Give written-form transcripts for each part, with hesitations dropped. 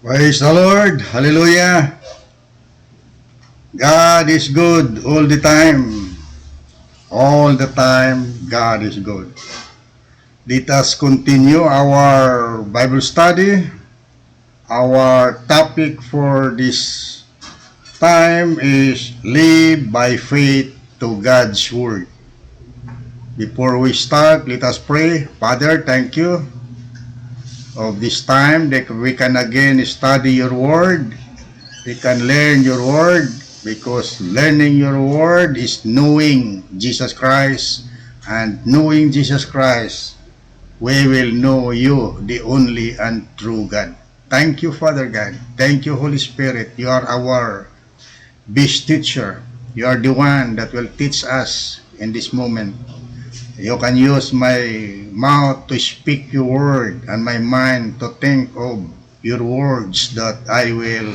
Praise the Lord. Hallelujah. God is good all the time. All the time, God is good. Let us continue our Bible study. Our topic for this time is live by faith to God's Word. Before we start, let us pray. Father, thank you of this time that we can again study your Word. We can learn your Word because learning your Word is knowing Jesus Christ, and knowing Jesus Christ, we will know you, the only and true God. Thank you, Father God. Thank you, Holy Spirit. You are our best teacher. You are the one that will teach us in this moment. You can use my mouth to speak your word and my mind to think of your words that I will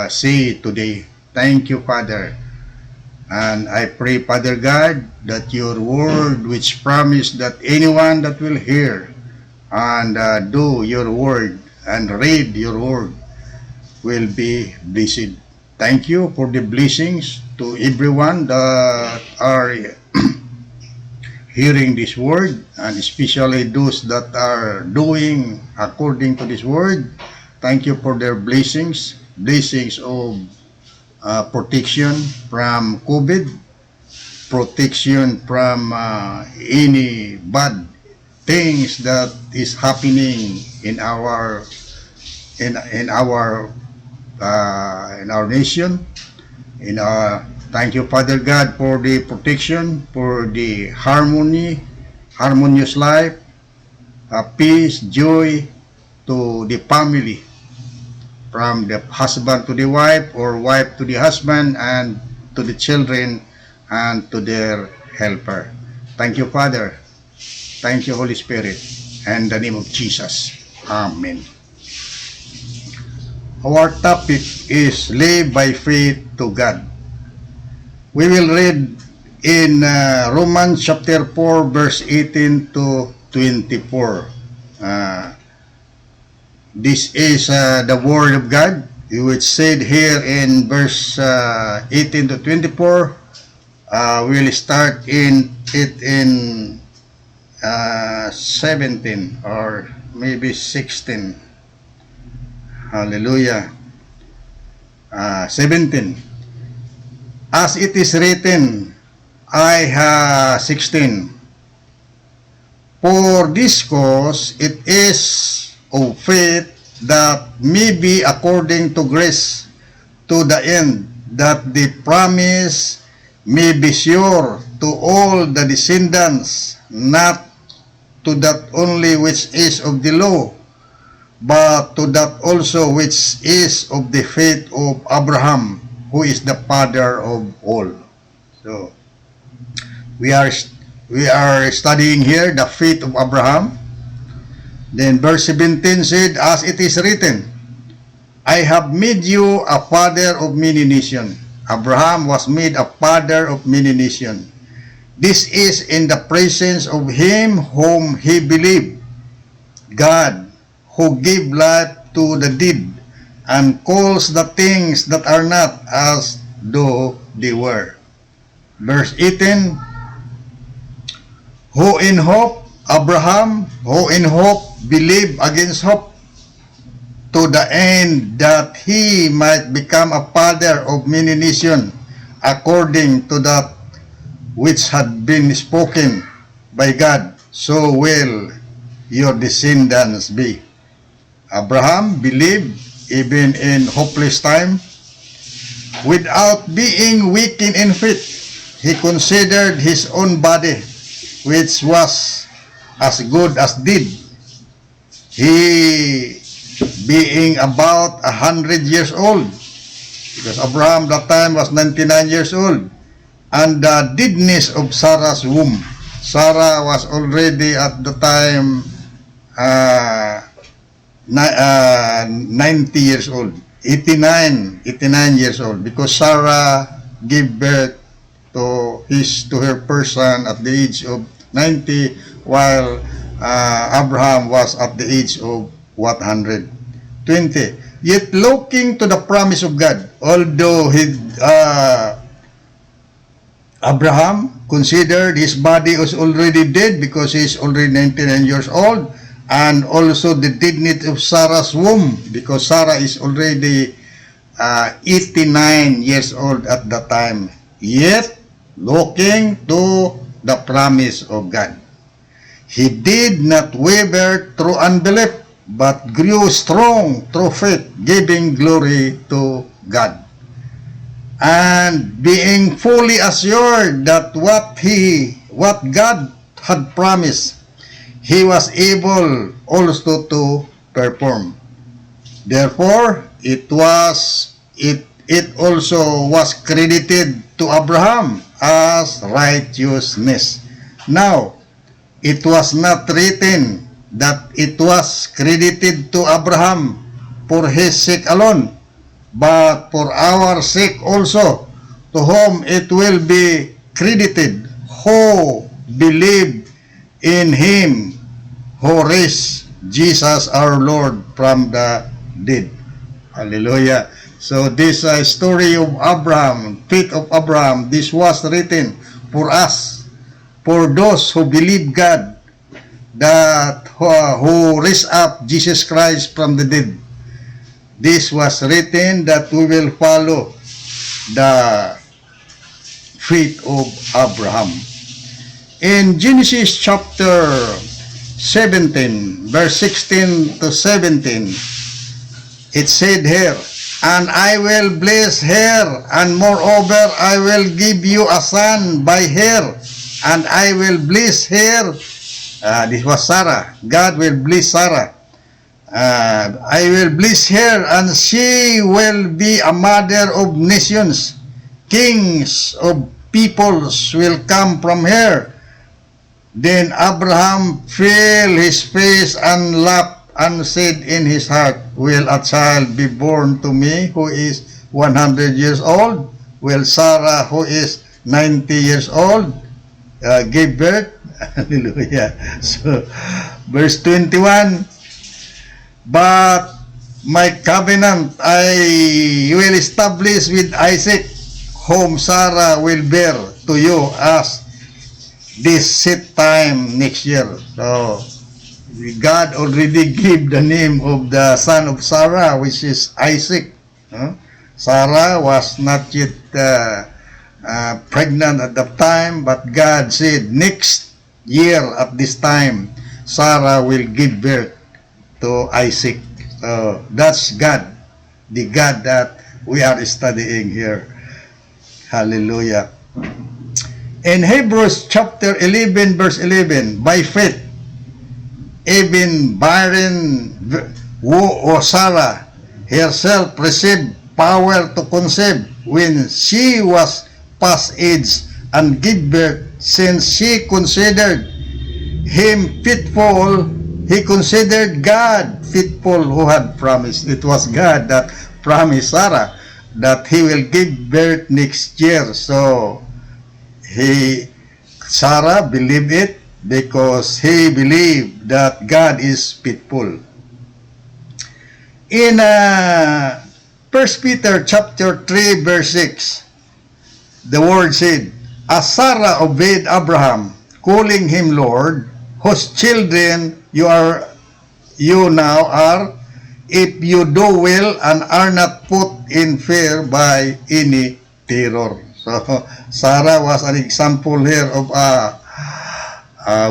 see today. Thank you, Father. And I pray, Father God, that your word which promised that anyone that will hear and do your word and read your word will be blessed. Thank you for the blessings to everyone that are hearing this word, and especially those that are doing according to this word. Thank you for their blessings of protection from COVID, protection from any bad things that is happening in our nation. Thank you, Father God, for the protection, for the harmonious life, peace, joy to the family, from the husband to the wife, or wife to the husband, and to the children, and to their helper. Thank you, Father. Thank you, Holy Spirit. In the name of Jesus. Amen. Our topic is live by faith to God. We will read in Romans chapter 4 verse 18 to 24. This is the word of God, which said here in verse 18 to 24. We'll start in 17 or maybe 16. Hallelujah. 17. As it is written, 16. For this cause it is of faith that may be according to grace, to the end that the promise may be sure to all the descendants, not to that only which is of the law, but to that also which is of the faith of Abraham, who is the father of all. So we are studying here the faith of Abraham. Then verse 17 said, as it is written, I have made you a father of many nations. Abraham was made a father of many nations. This is in the presence of him whom he believed, God, who gave life to the dead, and calls the things that are not as though they were. Verse 18, who in hope, Abraham, who in hope believed against hope, to the end that he might become a father of many nations, according to that which had been spoken by God, so will your descendants be. Abraham believed even in hopeless time, without being weakened in faith. He considered his own body, which was as good as dead, he being about 100 years old, because Abraham that time was 99 years old, and the deadness of Sarah's womb. Sarah was already at the time 90 years old, 89 years old, because Sarah gave birth to her person at the age of 90, while Abraham was at the age of 100. 20. Yet looking to the promise of God, although Abraham considered his body was already dead because he is already 99 years old, and also the dignity of Sarah's womb because Sarah is already 89 years old at the time. Yet looking to the promise of God, he did not waver through unbelief, but grew strong through faith, giving glory to God, and being fully assured that what God had promised, he was able also to perform. Therefore, it also was credited to Abraham as righteousness. Now, it was not written that it was credited to Abraham for his sake alone, but for our sake also, to whom it will be credited, who believe in him who raised Jesus our Lord from the dead. Hallelujah. So this story of Abraham, faith of Abraham, this was written for us, for those who believe God, that who raised up Jesus Christ from the dead. This was written that we will follow the faith of Abraham. In Genesis chapter 17, verse 16 to 17, it said here, and I will bless her, and moreover I will give you a son by her, and I will bless her. This was Sarah. God will bless Sarah. I will bless her, and she will be a mother of nations. Kings of peoples will come from her. Then Abraham fell his face and laughed and said in his heart, will a child be born to me who is 100 years old? Will Sarah, who is 90 years old, give birth? Hallelujah. So, verse 21, but my covenant I will establish with Isaac, whom Sarah will bear to you as this set time next year. So, God already gave the name of the son of Sarah, which is Isaac. Sarah was not yet pregnant at the time, but God said, next year at this time, Sarah will give birth to Isaac. So that's God, the God that we are studying here. Hallelujah. In Hebrews chapter 11, verse 11, by faith, even barren or Sarah herself received power to conceive when she was past age and give birth, since she considered him faithful. He considered God faithful who had promised. It was God that promised Sarah that he will give birth next year. So Sarah believed it because he believed that God is faithful. In 1 Peter chapter 3 verse 6, the word said, as Sarah obeyed Abraham, calling him Lord, whose children you now are, if you do well and are not put in fear by any terror. So Sarah was an example here of a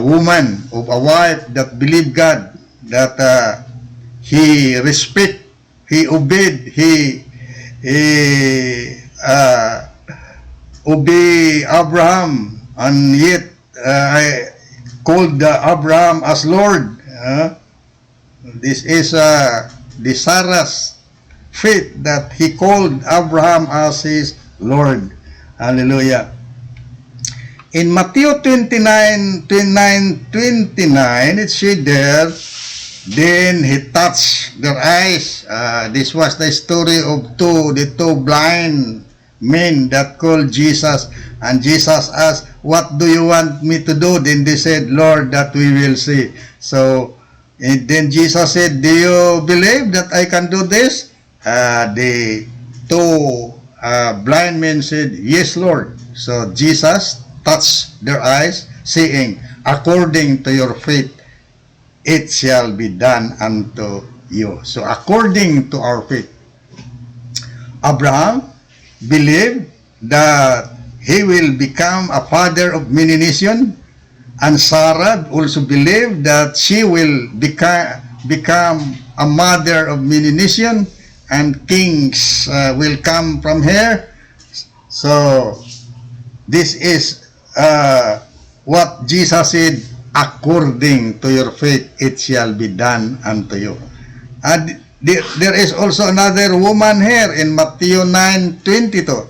woman, of a wife that believed God, that he respect, he obeyed, he obey Abraham, and yet called Abraham as Lord. This is the Sarah's faith that he called Abraham as his Lord. Hallelujah. In Matthew 29, it said there, then he touched their eyes. This was the story of the two blind men that called Jesus, and Jesus asked, what do you want me to do? Then they said, Lord, that we will see. So And then Jesus said, do you believe that I can do this? The two blind men said, yes, Lord. So Jesus touched their eyes, saying, according to your faith, it shall be done unto you. So according to our faith, Abraham believed that he will become a father of many nations, and Sarah also believed that she will become a mother of many nations, and kings will come from her. So this is what Jesus said, according to your faith, it shall be done unto you. And there is also another woman here in Matthew 9:22.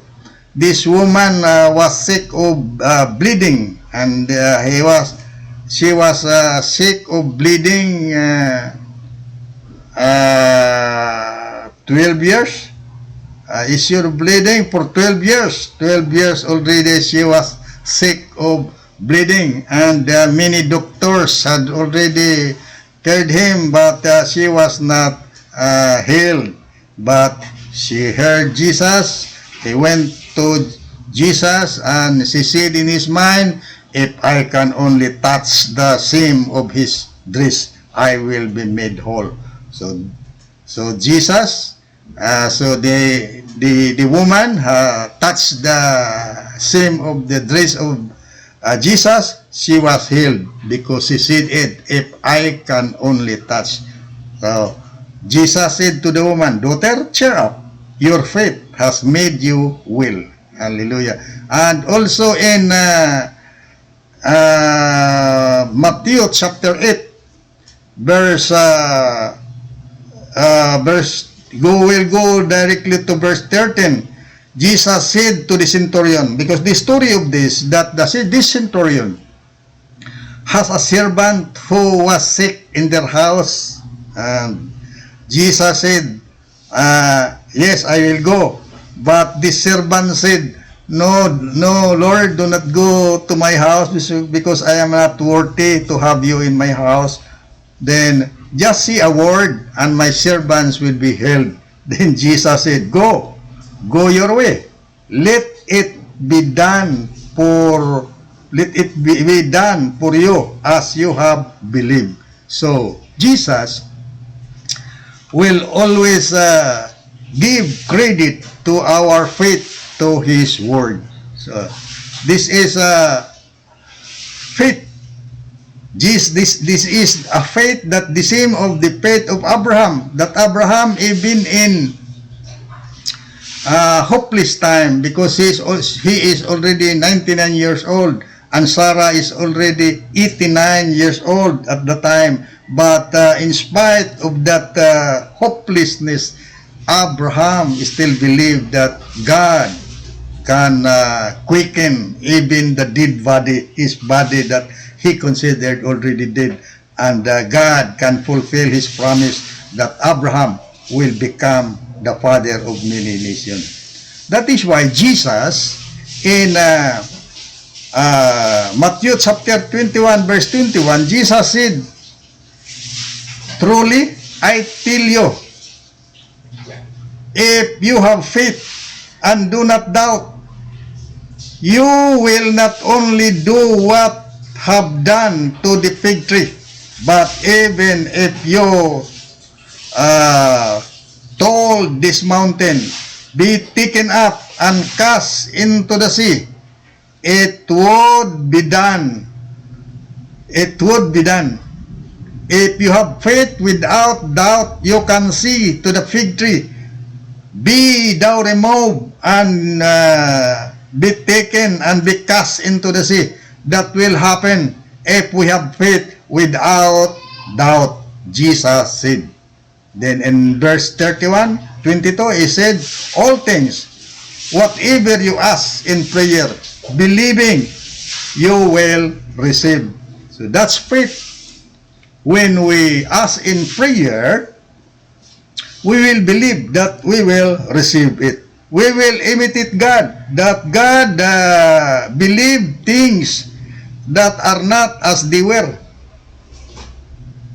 This woman was sick of bleeding, and she was sick of bleeding 12 years. Issue of bleeding for 12 years. 12 years already she was sick of bleeding, and many doctors had already cured him, but she was not healed. But she heard Jesus. He went to Jesus, and she said in his mind, if I can only touch the seam of his dress, I will be made whole. So Jesus, so the woman touched the seam of the dress of Jesus. She was healed because she said it, if I can only touch. So Jesus said to the woman, daughter, cheer up, your faith has made you well. Hallelujah. And also in Matthew chapter 8, verse we'll go directly to verse 13. Jesus said to the centurion, because the story of this centurion has a servant who was sick in their house, and Jesus said, yes, I will go. But the servant said, no, Lord, do not go to my house because I am not worthy to have you in my house. Then just say a word and my servants will be healed. Then Jesus said, go your way. Let it be done for you as you have believed. So Jesus will always give credit to our faith to his word. So this is faith. This is a faith that the same of the faith of Abraham, that Abraham even in hopeless time, because he is already 99 years old and Sarah is already 89 years old at the time. But in spite of that hopelessness, Abraham still believed that God can quicken even the dead body, his body that he considered already dead, and God can fulfill his promise that Abraham will become the father of many nations. That is why Jesus in Matthew chapter 21 verse 21, Jesus said, truly I tell you, if you have faith and do not doubt, you will not only do what have done to the fig tree, but even if you told this mountain, be taken up and cast into the sea, it would be done. It would be done. If you have faith without doubt, you can see to the fig tree, be thou removed and be taken and be cast into the sea. That will happen if we have faith without doubt, Jesus said. Then in verse 31, 22, he said, all things, whatever you ask in prayer, believing, you will receive. So that's faith. When we ask in prayer, we will believe that we will receive it. We will imitate God, that God believe things that are not as they were.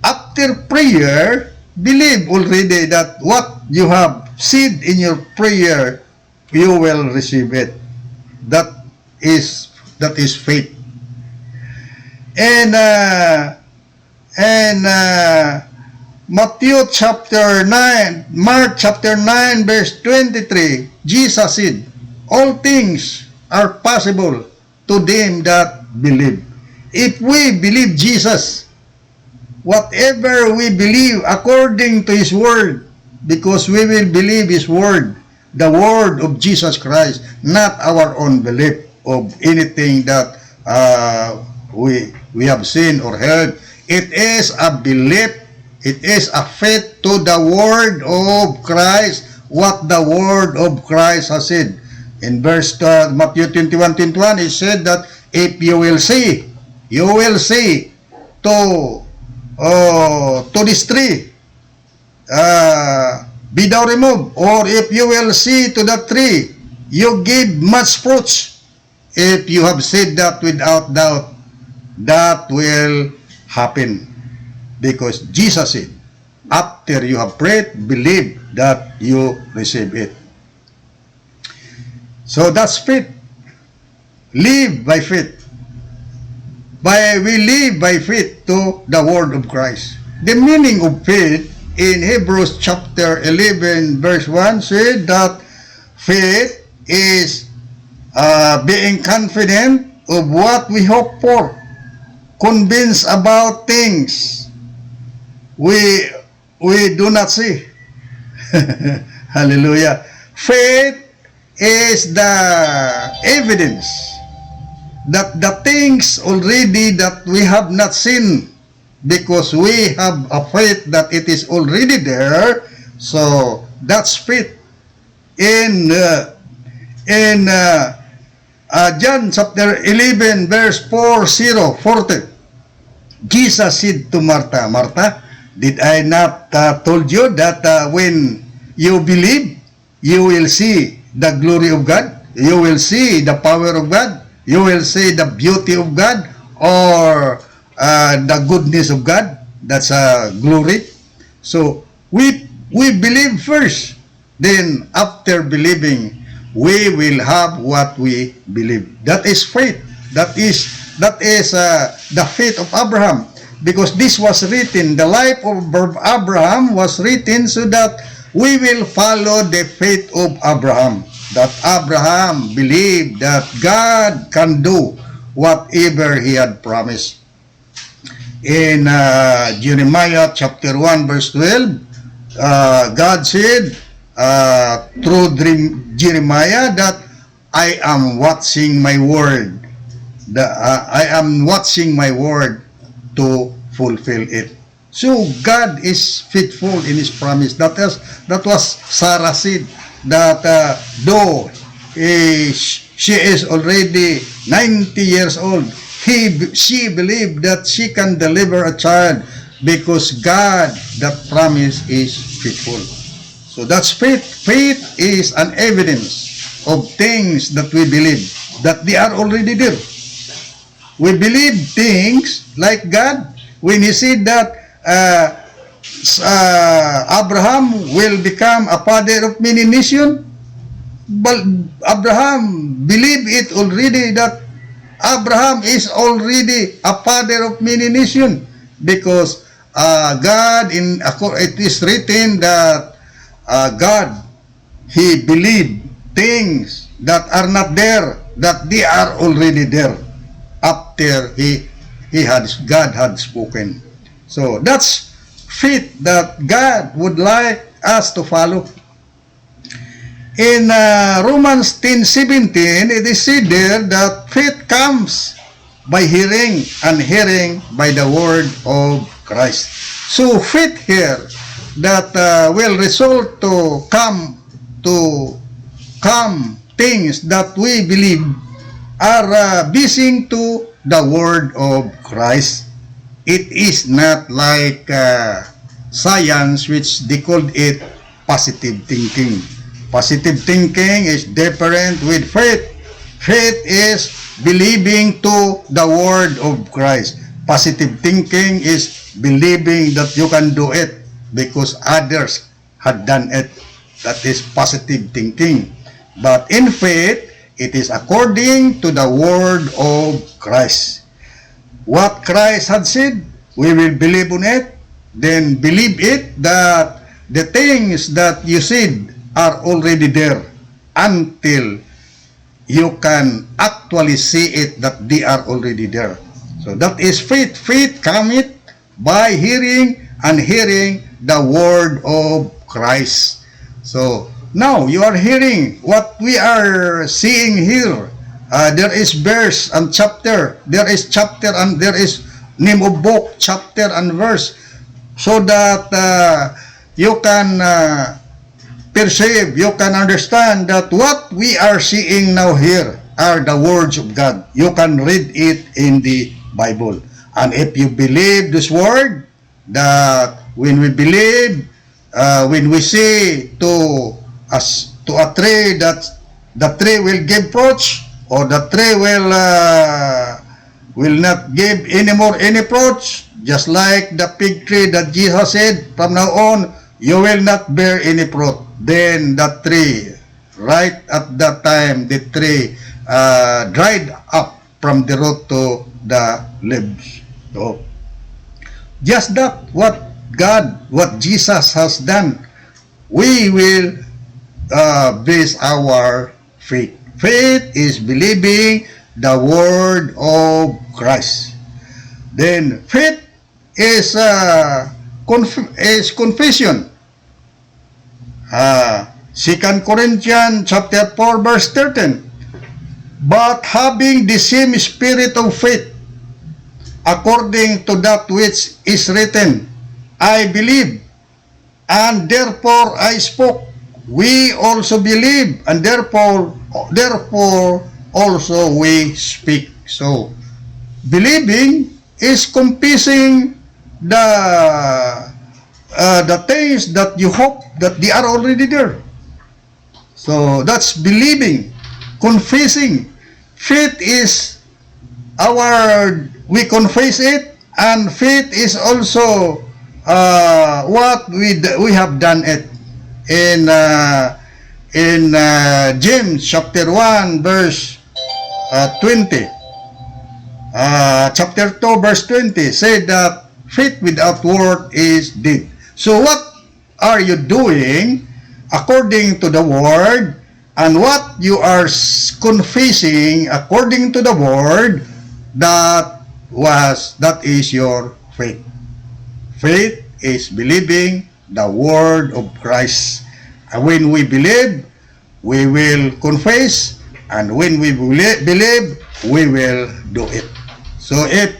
Up after prayer, believe already that what you have said in your prayer, you will receive it. That is faith. And Matthew chapter 9, Mark chapter 9 verse 23, Jesus said, all things are possible to them that believe. If we believe Jesus, whatever we believe according to His Word, because we will believe His Word, the Word of Jesus Christ, not our own belief of anything that we have seen or heard. It is a belief, it is a faith to the Word of Christ, what the Word of Christ has said. In verse Matthew 21:21, it said that if you will say to this tree, be thou removed, or if you will say to that tree, you give much fruits. If you have said that without doubt, that will happen. Because Jesus said, after you have prayed, believe that you receive it. So that's faith. Live by faith. We live by faith to the Word of Christ. The meaning of faith in Hebrews chapter 11 verse 1 said that faith is being confident of what we hope for, convinced about things we do not see. Hallelujah. Faith is the evidence that the things already that we have not seen, because we have a faith that it is already there. So that's faith. In John chapter 11 verse 40, Jesus said to Martha, Martha, did I not told you that when you believe, you will see the glory of God, you will see the power of God, you will see the beauty of God, or the goodness of God? That's glory. So we believe first, then after believing, we will have what we believe. That is faith. That is the faith of Abraham, because this was written, the life of Abraham was written so that we will follow the faith of Abraham. That Abraham believed that God can do whatever he had promised. In Jeremiah chapter 1 verse 12, God said through Jeremiah that I am watching my word. I am watching my word to fulfill it. So God is faithful in His promise. That was Sarah said, that though she is already 90 years old, she believed that she can deliver a child, because God, that promise, is faithful. So that's faith. Faith is an evidence of things that we believe, that they are already there. We believe things like God when He said that Abraham will become a father of many nations. But Abraham believed it already, that Abraham is already a father of many nations, because God, it is written that God, He believed things that are not there, that they are already there after God had spoken. So that's faith that God would like us to follow. In Romans 10:17, it is said there that faith comes by hearing, and hearing by the word of Christ. So faith here that will result to come things that we believe are basing to the word of Christ. It is not like science, which they called it positive thinking. Positive thinking is different with faith. Faith is believing to the word of Christ. Positive thinking is believing that you can do it because others had done it. That is positive thinking. But in faith, it is according to the word of Christ. What Christ had said, we will believe on it. Then believe it that the things that you said are already there until you can actually see it that they are already there. So that is faith. Faith cometh by hearing, and hearing the word of Christ. So now you are hearing what we are seeing here. There is verse and chapter. There is chapter and there is name of book, chapter and verse. So that you can perceive, you can understand that what we are seeing now here are the words of God. You can read it in the Bible. And if you believe this word, that when we believe, when we say to a tree that the tree will give fruits, or the tree will not give anymore any fruits, just like the fig tree that Jesus said, from now on, you will not bear any fruit. Then the tree, right at that time, the tree dried up from the root to the leaves. So, just that, what God, what Jesus has done, we will base our faith. Faith is believing the word of Christ. Then faith is confession. 2 Corinthians chapter 4 verse 13. But having the same spirit of faith, according to that which is written, I believe, and therefore I spoke. We also believe, and therefore also we speak. So, believing is confessing the things that you hope that they are already there. So that's believing, confessing. Faith is we confess it, and faith is also what we have done it. In James chapter 1 verse 20, chapter 2 verse 20 said that faith without word is dead. So what are you doing according to the word, and what you are confessing according to the word, that is your faith. Faith is believing the word of Christ. And when we believe, we will confess, and when we believe, we will do it. So if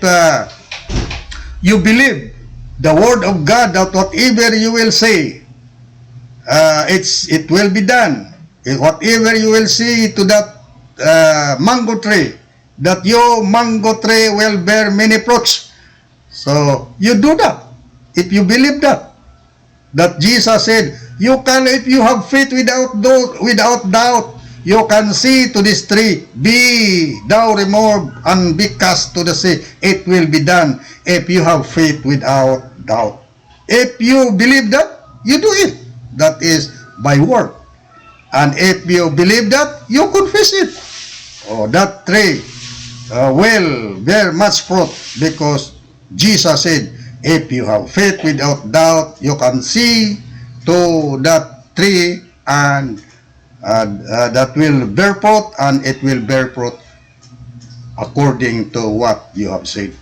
you believe the word of God, that whatever you will say, it will be done. Whatever you will say to that mango tree, that your mango tree will bear many fruits. So you do that. If you believe that Jesus said, you can, if you have faith without doubt, you can say to this tree, be thou removed and be cast to the sea. It will be done if you have faith without doubt. If you believe that, you do it. That is by word. And if you believe that, you confess it. Oh, that tree will bear much fruit, because Jesus said, if you have faith without doubt, you can see to that tree, and that will bear fruit, and it will bear fruit according to what you have said.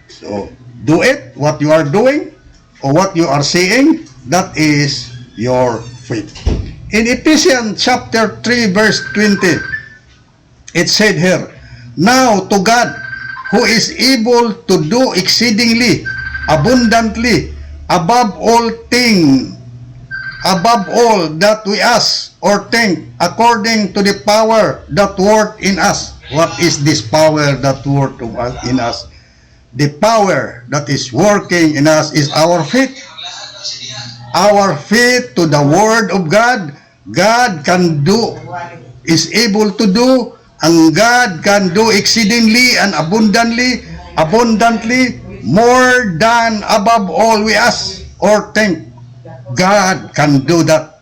So do it, what you are doing or what you are saying, that is your faith. In Ephesians chapter 3 verse 20, it said here, now to God, who is able to do exceedingly abundantly above all that we ask or think, according to the power that worketh in us. What is this power that worketh in us? The power that is working in us is our faith. Our faith to the word of God. God can do, is able to do, and God can do exceedingly and abundantly more than above all we ask or think. God can do that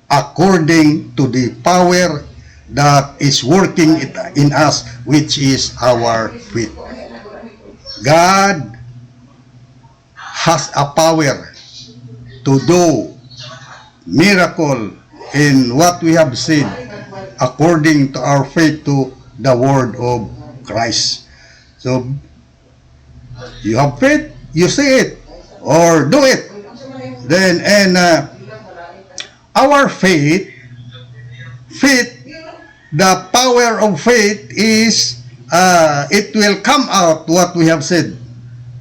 according to the power that is working in us, which is our faith. God has a power to do miracle in what we have said according to our faith to the word of Christ. So, you have faith, you say it, or do it. Then, and our faith, the power of faith is, it will come out what we have said,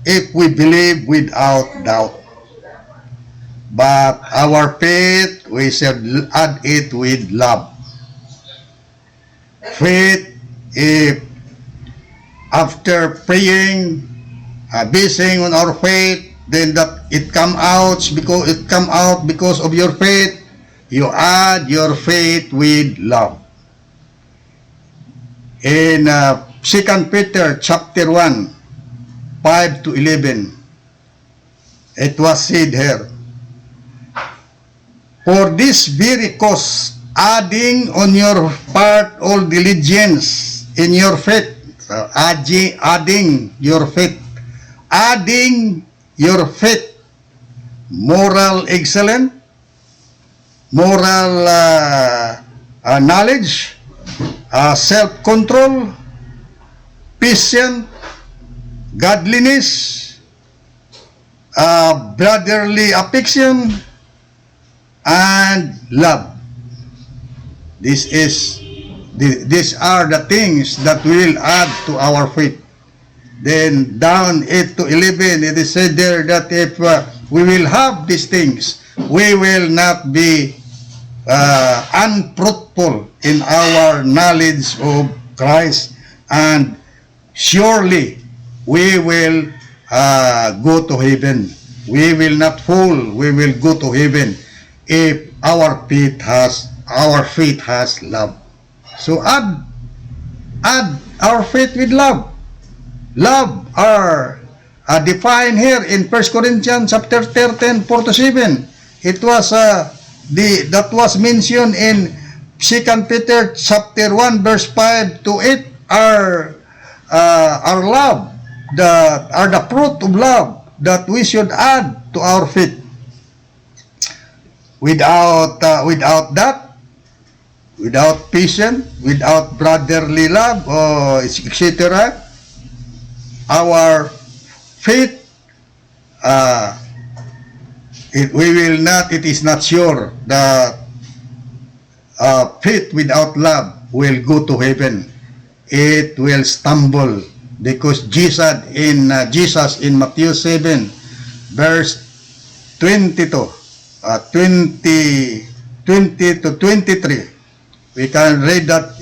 if we believe without doubt. But our faith, we should add it with love. Faith, if after praying, basing on our faith, then that it come out because of your faith, you add your faith with love. In 2 Peter chapter 1, 5 to 11, it was said here, for this very cause, adding on your part all diligence in your faith, so adding your faith, moral excellence, moral knowledge, self-control, patience, godliness, brotherly affection, and love. These are the things that will add to our faith. Then down 8 to 11, it is said there that if we will have these things, we will not be unfruitful in our knowledge of Christ, and surely we will go to heaven. We will not fall. We will go to heaven if our faith has love. So add our faith with love. Love are defined here in 1 Corinthians chapter 13, 4 to 7. It was that was mentioned in 2 Peter chapter 1 verse 5 to 8. Our love, are the fruit of love that we should add to our faith. Without that, without patience, without brotherly love, etc., our faith, it is not sure that faith without love will go to heaven. It will stumble, because Jesus in Matthew 7 verse 20 to 23, we can read that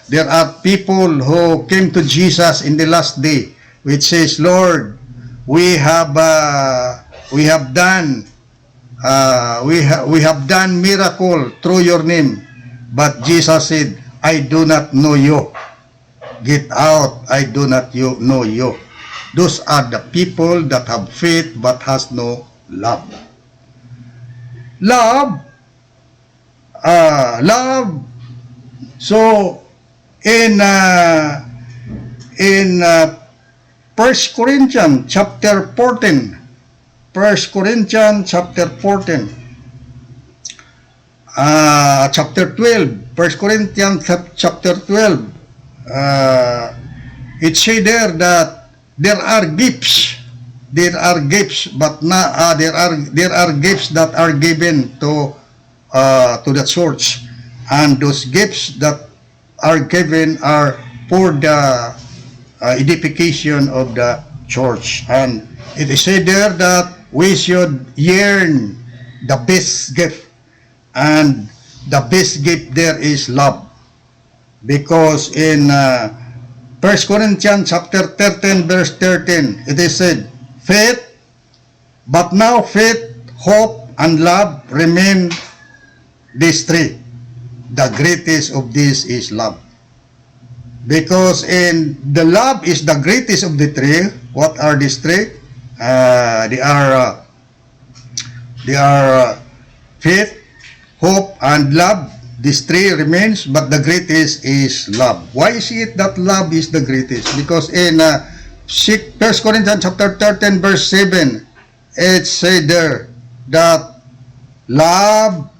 there are people who came to Jesus in the last day, which says, Lord, we have done miracle through your name. But Jesus said, I do not know you. Get out, I do not know you. Those are the people that have faith but has no love. Love. So in 1 Corinthians chapter 14, 1 Corinthians chapter 14, chapter 12, 1 Corinthians chapter 12, it says there that there are gifts, but not, there are gifts that are given to the church, and those gifts that are given are for the edification of the church. And it is said there that we should yearn the best gift, and the best gift there is love, because in 1 Corinthians chapter 13 verse 13, it is said, faith, but now faith, hope, and love remain these three. The greatest of these is love. Because in the love is the greatest of the three. What are these three? They are faith, hope, and love. These three remains, but the greatest is love. Why is it that love is the greatest? Because in 1 Corinthians chapter 13 verse 7, it said there that love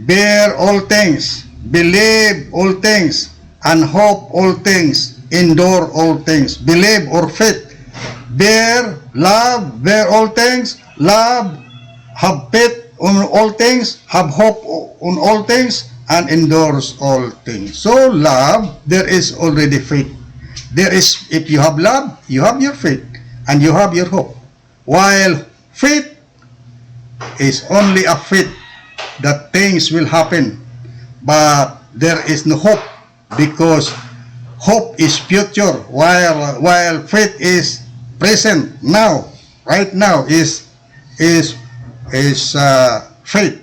bear all things, believe all things, and hope all things, endure all things. Believe or faith, bear, love, bear all things, love, have faith on all things, have hope on all things, and endures all things. So love, there is already faith. There is, if you have love, you have your faith, and you have your hope. While faith is only a faith that things will happen, but there is no hope, because hope is future, while faith is present now. Right now is faith.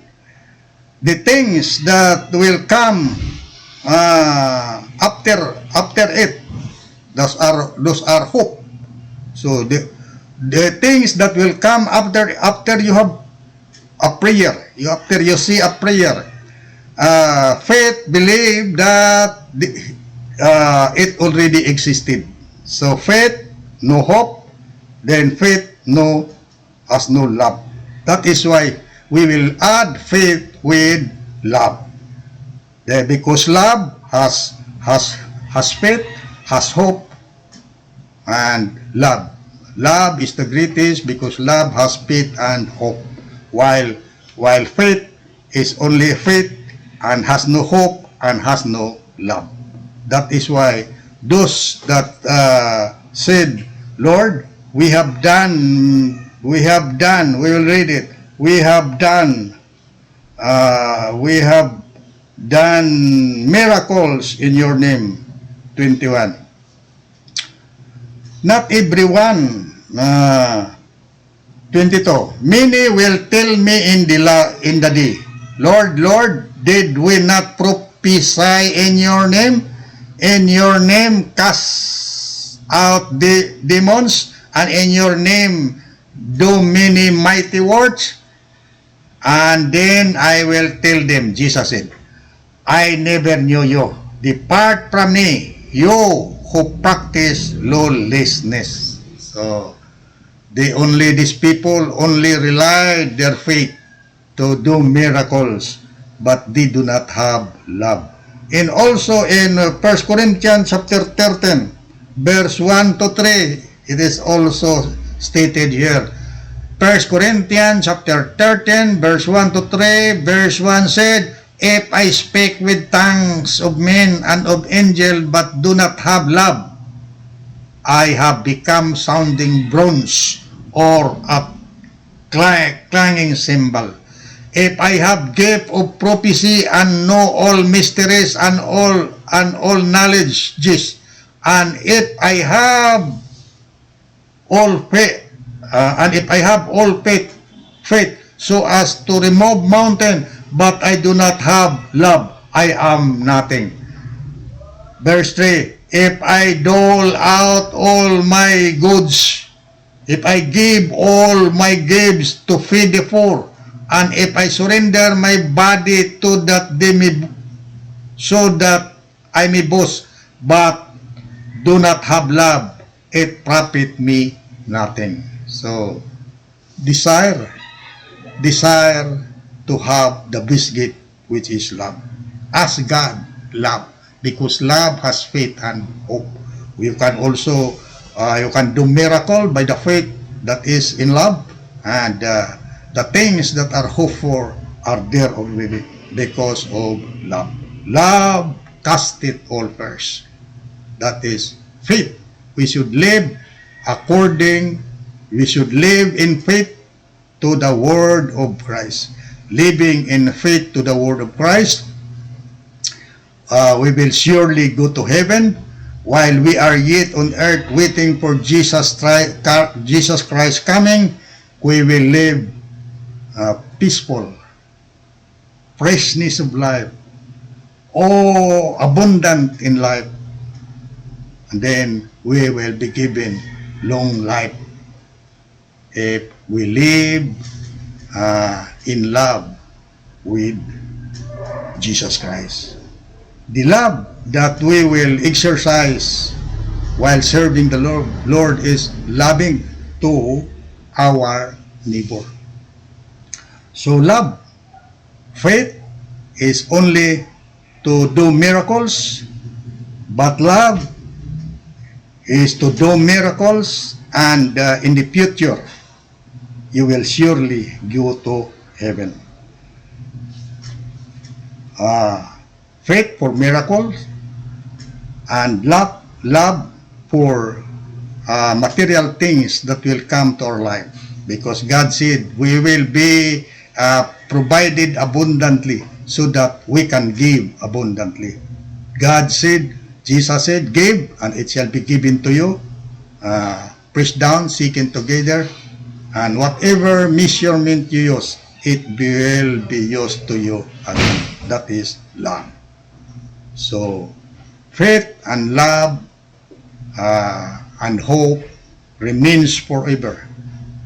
The things that will come after it, those are hope. So the things that will come after you have a prayer, after you see a prayer, faith believe that it already existed. So faith, no hope, then faith has no love. That is why we will add faith with love. Because love has faith, has hope, and love. Love is the greatest because love has faith and hope. While faith is only faith and has no hope and has no love. That is why those that said, Lord, we have done, we will read it, we have done miracles in your name. 21. Not everyone. 22. Many will tell me in the day, Lord, Lord, did we not prophesy in your name? In your name cast out the demons, and in your name do many mighty works? And then I will tell them, Jesus said, I never knew you. Depart from me, you who practice lawlessness. So these people only rely their faith to do miracles, but they do not have love. And also in 1 Corinthians chapter 13, verse 1 to 3, it is also stated here. 1 Corinthians chapter 13, verse 1 to 3, verse 1 said, if I speak with tongues of men and of angels, but do not have love, I have become sounding bronze or a clanging cymbal. If I have gift of prophecy and know all mysteries and all knowledges, and if I have all faith, faith so as to remove mountain, but I do not have love, I am nothing. Verse 3, if I dole out all my goods, if I give all my gifts to feed the poor, and if I surrender my body to that so that I may boast, but do not have love, it profit me nothing. So desire to have the best gift, which is love. Ask God love, because love has faith and hope. You can also you can do miracle by the faith that is in love, and the things that are hoped for are there already because of love. Love casteth all fears. That is faith. We should live we should live in faith to the word of Christ. Living in faith to the word of Christ, we will surely go to heaven. While we are yet on earth waiting for Jesus Christ coming, we will live peaceful, freshness of life, abundant in life, and then we will be given long life if we live in love with Jesus Christ. The love that we will exercise while serving the Lord is loving to our neighbor. So love, faith is only to do miracles, but love is to do miracles, and in the future you will surely go to heaven. Faith for miracles, and love for material things that will come to our life, because God said we will be provided abundantly so that we can give abundantly. God said, Jesus said, give and it shall be given to you, pressed down, shaken together, and whatever measurement you use, it will be used to you again. That is love. So faith and love and hope remains forever,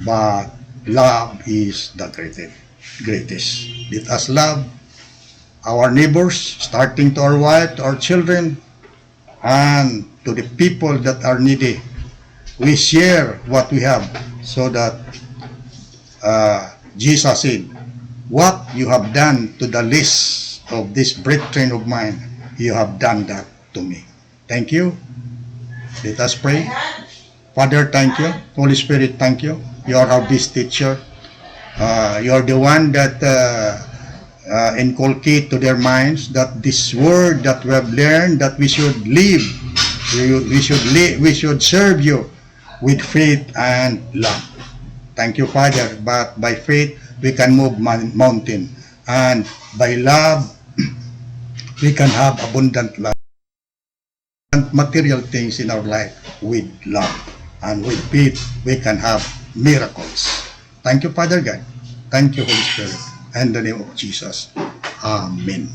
but love is the greatest. Let us love our neighbors, starting to our wife, to our children, and to the people that are needy. We share what we have, so that Jesus said, what you have done to the least of this brethren of mine, you have done that to me. Thank you. Let us pray. Father, thank you. Holy Spirit, thank you. You are our best teacher. You are the one that inculcate to their minds that this word that we have learned, that we should live, we should serve you with faith and love. Thank you, Father. But by faith we can move mountain, and by love we can have abundant love and material things in our life. With love and with faith we can have miracles. Thank you, Father God. Thank you, Holy Spirit. In the name of Jesus. Amen.